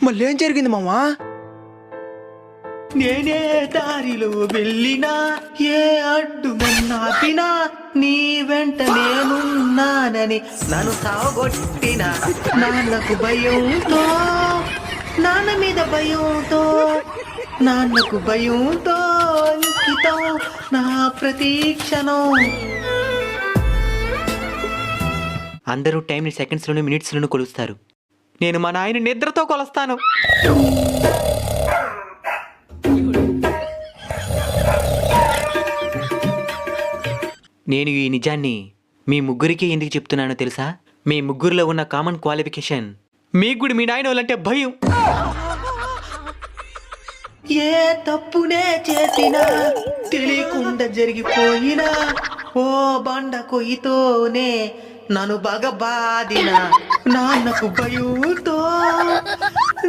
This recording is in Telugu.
మళ్ళీ ఏం జరిగింది మామా? నేనే దారిలో వెళ్ళినా ఏ అడ్డుమన్నాపినా నీ వెంట నేనున్నానని నన్ను సాగొట్టిన నాన్నకు భయంతో, నాన్న మీద భయంతో, నాన్నకు భయంతో అంకితం నా ప్రతీక్షణం. అందరూ టైంని సెకండ్స్లోనే మినిట్స్లోనూ కొలుస్తారు. నేను మా నాయన నిద్రతో కొలుస్తాను. నేను ఈ నిజాన్ని మీ ముగ్గురికి ఎందుకు చెప్తున్నానో తెలుసా? మీ ముగ్గురిలో ఉన్న కామన్ క్వాలిఫికేషన్ మీకు కూడా మీ నాయన వాళ్ళంటే భయం. ఏ తప్పునే చేసినా తెలియకుండా జరిగిపోయినా ఓ బండ కొయ్యితోనే నన్ను బాగా బాదిన నాన్నకు భయంతో